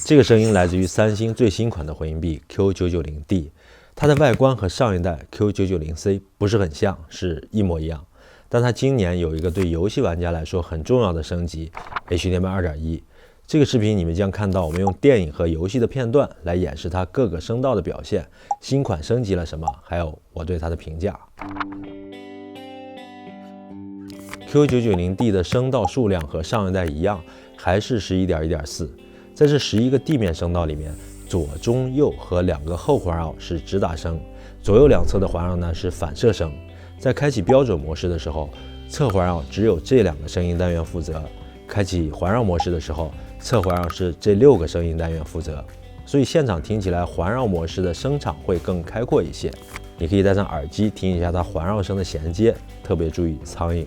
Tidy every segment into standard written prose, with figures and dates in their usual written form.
这个声音来自于三星最新款的回音壁 Q990D， 它的外观和上一代 Q990C 不是很像，是一模一样。但它今年有一个对游戏玩家来说很重要的升级 HDMI 2.1。这个视频你们将看到我们用电影和游戏的片段来演示它各个声道的表现，新款升级了什么，还有我对它的评价。Q990D 的声道数量和上一代一样，还是11.1.4。在这11个地面声道里面，左、中、右和2个后环绕是直达声，左右两侧的环绕呢是反射声。在开启标准模式的时候，侧环绕只有这2个声音单元负责；开启环绕模式的时候，侧环绕是这6个声音单元负责。所以现场听起来环绕模式的声场会更开阔一些。你可以戴上耳机听一下它环绕声的衔接，特别注意苍蝇。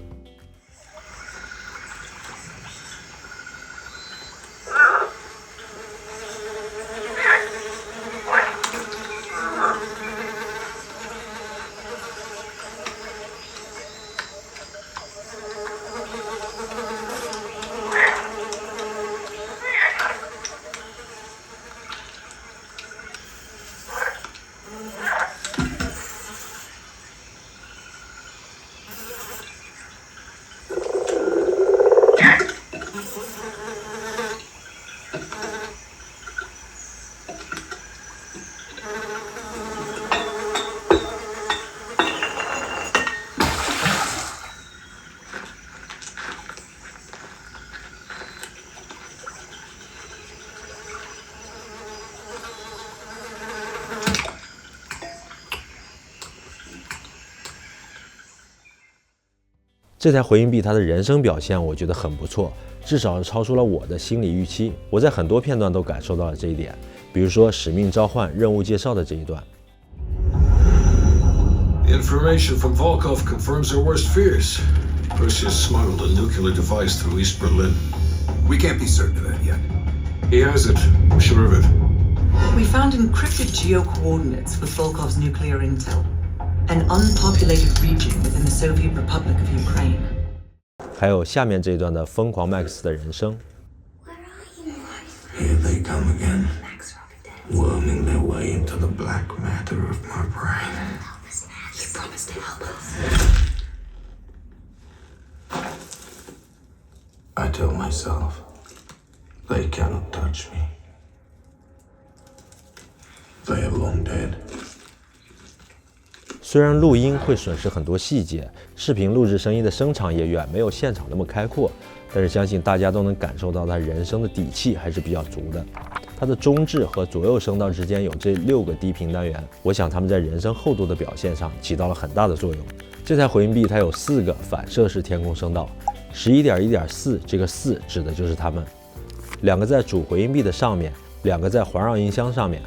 这台回音壁它的人声表现我觉得很不错，至少是超出了我的心理预期。我在很多片段都感受到了这一点，比如说使命召唤任务介绍的这一段。Information from Volkov confirms their worst fears. Prussia smuggled a nuclear device through East Berlin. We can't be certain of that yet. He has it. We're sure of it. We found encrypted geo-coordinates with Volkov's nuclear intel. An unpopulated region within the Soviet Republic of Ukraine. 还有下面这一段的疯狂 Max 的人声。Here they come again, worming their way into the black matter of my brain. You promised to help us. I tell myself, they cannot touch me. They are long dead. 虽然录音会损失很多细节，视频录制声音的声场也远没有现场那么开阔，但是相信大家都能感受到它人声的底气还是比较足的。它的中置和左右声道之间有这6个低频单元，我想它们在人声厚度的表现上起到了很大的作用。这台回音壁它有4个反射式天空声道，11.1.4这个4指的就是它们，2个在主回音壁的上面，2个在环绕音箱上面。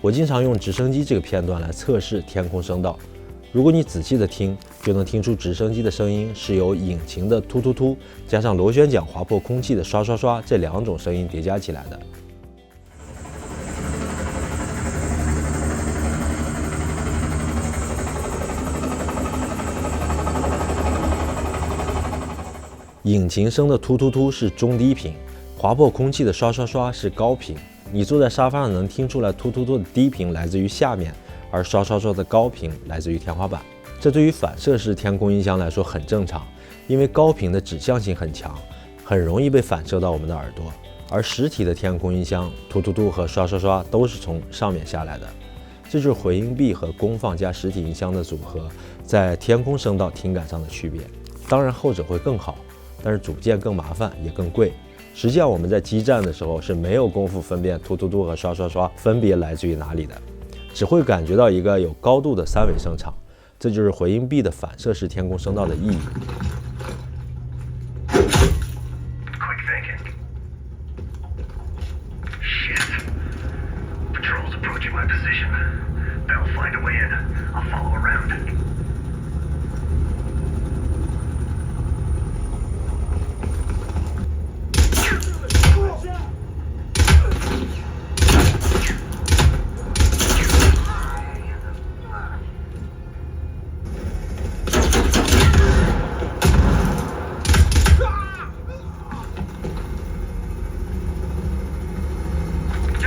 我经常用直升机这个片段来测试天空声道。如果你仔细的听，就能听出直升机的声音是由引擎的突突突加上螺旋桨划破空气的刷刷刷这2种声音叠加起来的。引擎声的突突突是中低频，划破空气的刷刷刷是高频。你坐在沙发上能听出来突突突的低频来自于下面，而刷刷刷的高频来自于天花板。这对于反射式天空音箱来说很正常，因为高频的指向性很强，很容易被反射到我们的耳朵。而实体的天空音箱突突突和刷刷刷都是从上面下来的。这就是回音壁和功放加实体音箱的组合在天空声道听感上的区别。当然后者会更好，但是组件更麻烦也更贵。实际上我们在基站的时候是没有功夫分辨突突突和刷刷刷分别来自于哪里的，只会感觉到一个有高度的3维声场，这就是回音壁的反射式天空声道的意义。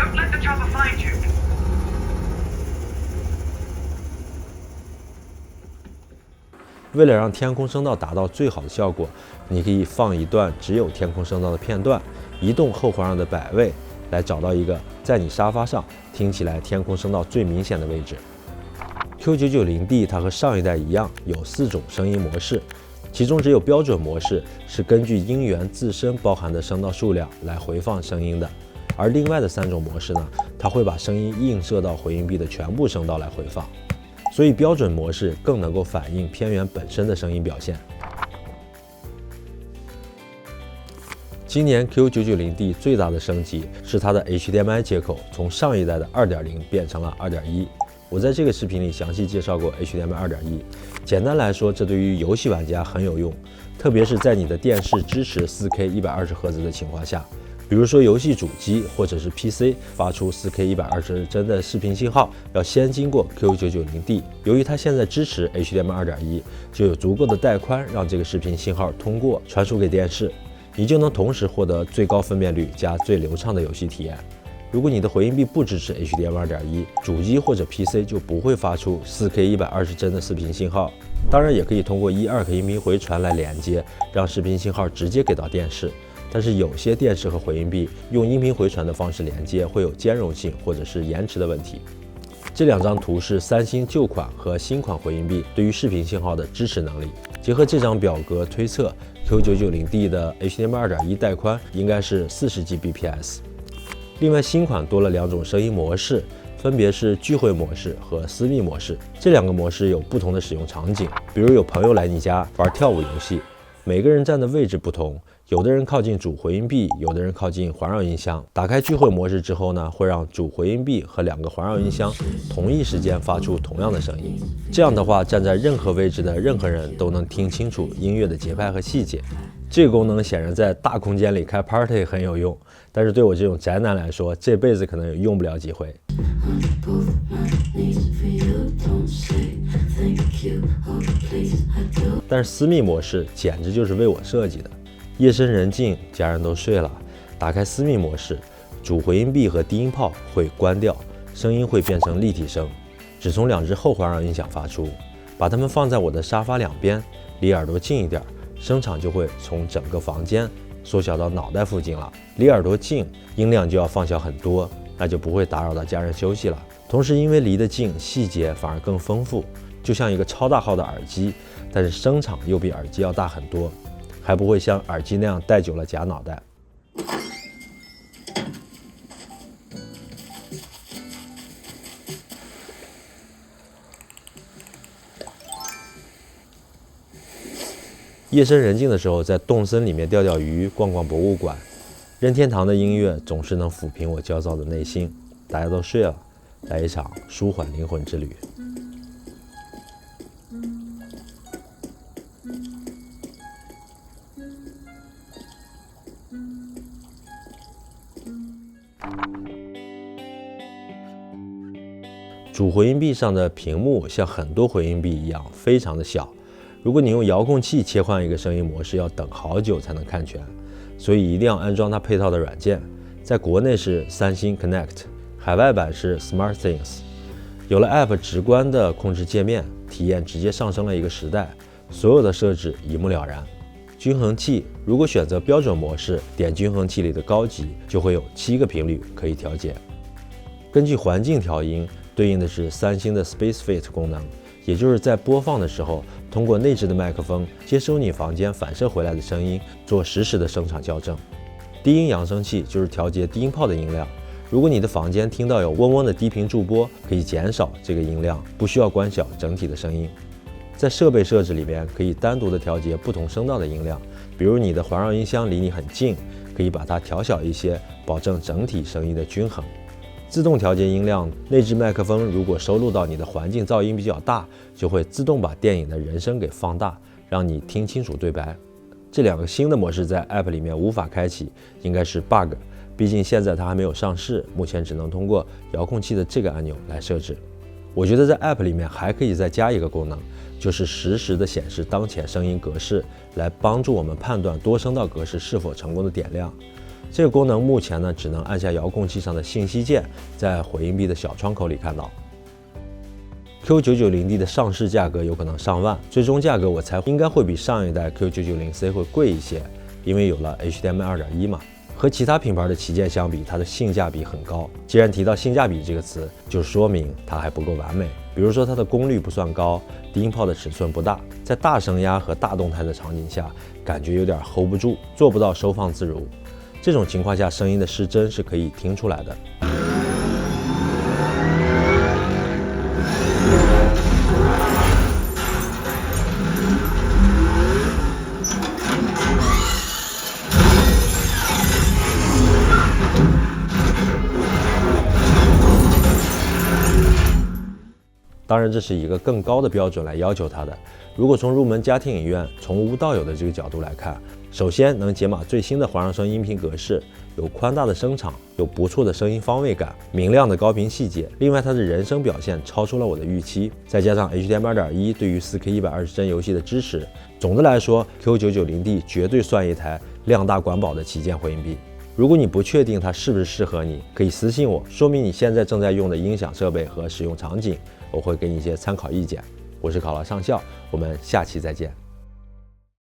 Don't let the chopper find you. 为了让天空声道达到最好的效果，你可以放一段只有天空声道的片段，移动后环绕的摆位，来找到一个在你沙发上听起来天空声道最明显的位置。Q990D 它和上一代一样，有4种声音模式，其中只有标准模式是根据音源自身包含的声道数量来回放声音的，而另外的3种模式呢，它会把声音映射到回音壁的全部声道来回放。所以标准模式更能够反映片源本身的声音表现。今年 Q990D 最大的升级是它的 HDMI 接口从上一代的 2.0 变成了 2.1。我在这个视频里详细介绍过 HDMI 2.1。简单来说，这对于游戏玩家很有用，特别是在你的电视支持 4K 120Hz 的情况下。比如说游戏主机或者是 PC 发出 4K 120帧的视频信号，要先经过 Q990D。由于它现在支持 HDMI 2.1，就有足够的带宽让这个视频信号通过传输给电视，你就能同时获得最高分辨率加最流畅的游戏体验。如果你的回音壁不支持 HDMI 2.1，主机或者 PC 就不会发出 4K 120帧的视频信号。当然也可以通过1.2K 音频回传来连接，让视频信号直接给到电视。但是有些电视和回音壁用音频回传的方式连接会有兼容性或者是延迟的问题。这2张图是三星旧款和新款回音壁对于视频信号的支持能力。结合这张表格推测 Q990D 的 HDMI 2.1带宽应该是40Gbps。另外新款多了2种声音模式，分别是聚会模式和私密模式。这2个模式有不同的使用场景，比如有朋友来你家玩跳舞游戏，每个人站的位置不同，有的人靠近主回音壁，有的人靠近环绕音箱。打开聚会模式之后呢，会让主回音壁和2个环绕音箱同一时间发出同样的声音。这样的话，站在任何位置的任何人都能听清楚音乐的节拍和细节。这个功能显然在大空间里开 party 很有用，但是对我这种宅男来说，这辈子可能也用不了几回。但是私密模式简直就是为我设计的。夜深人静，家人都睡了，打开私密模式，主回音壁和低音炮会关掉，声音会变成立体声，只从2只后环绕音响发出。把它们放在我的沙发2边，离耳朵近一点，声场就会从整个房间缩小到脑袋附近了。离耳朵近，音量就要放小很多，那就不会打扰到家人休息了。同时因为离得近，细节反而更丰富，就像一个超大号的耳机，但是声场又比耳机要大很多，还不会像耳机那样戴久了夹脑袋。夜深人静的时候，在动森里面钓钓鱼，逛逛博物馆，任天堂的音乐总是能抚平我焦躁的内心。大家都睡了，来一场舒缓灵魂之旅。主回音壁上的屏幕像很多回音壁一样非常的小，如果你用遥控器切换一个声音模式，要等好久才能看全，所以一定要安装它配套的软件。在国内是三星 Connect， 海外版是 SmartThings。有了 App 直观的控制界面，体验直接上升了一个时代，所有的设置一目了然。均衡器如果选择标准模式，点均衡器里的高级就会有7个频率可以调节。根据环境调音，对应的是三星的 SpaceFit 功能，也就是在播放的时候，通过内置的麦克风接收你房间反射回来的声音，做实时的声场校正。低音扬声器就是调节低音炮的音量，如果你的房间听到有嗡嗡的低频驻播，可以减少这个音量，不需要关小整体的声音。在设备设置里边，可以单独的调节不同声道的音量，比如你的环绕音箱离你很近，可以把它调小一些，保证整体声音的均衡。自动调节音量，内置麦克风如果收录到你的环境噪音比较大，就会自动把电影的人声给放大，让你听清楚对白。这2个新的模式在 App 里面无法开启，应该是 bug， 毕竟现在它还没有上市，目前只能通过遥控器的这个按钮来设置。我觉得在 App 里面还可以再加一个功能，就是实时的显示当前声音格式，来帮助我们判断多声道格式是否成功的点亮。这个功能目前呢只能按下遥控器上的信息键，在回音壁的小窗口里看到。Q990D 的上市价格有可能上万，最终价格我猜应该会比上一代 Q990C 会贵一些，因为有了 HDMI 2.1嘛。和其他品牌的旗舰相比，它的性价比很高。既然提到性价比这个词，就说明它还不够完美。比如说它的功率不算高，低音炮的尺寸不大，在大声压和大动态的场景下，感觉有点 hold 不住，做不到收放自如。这种情况下，声音的失真是可以听出来的。当然，这是一个更高的标准来要求它的。如果从入门家庭影院从无到有的这个角度来看，首先能解码最新的环绕声音频格式，有宽大的声场，有不错的声音方位感，明亮的高频细节。另外，它的人声表现超出了我的预期，再加上 HDMI 2.1对于 4K 120帧游戏的支持，总的来说 Q990D 绝对算一台量大管饱的旗舰回音壁。如果你不确定它是不是适合你，可以私信我，说明你现在正在用的音响设备和使用场景，我会给你一些参考意见。我是考拉上校，我们下期再见。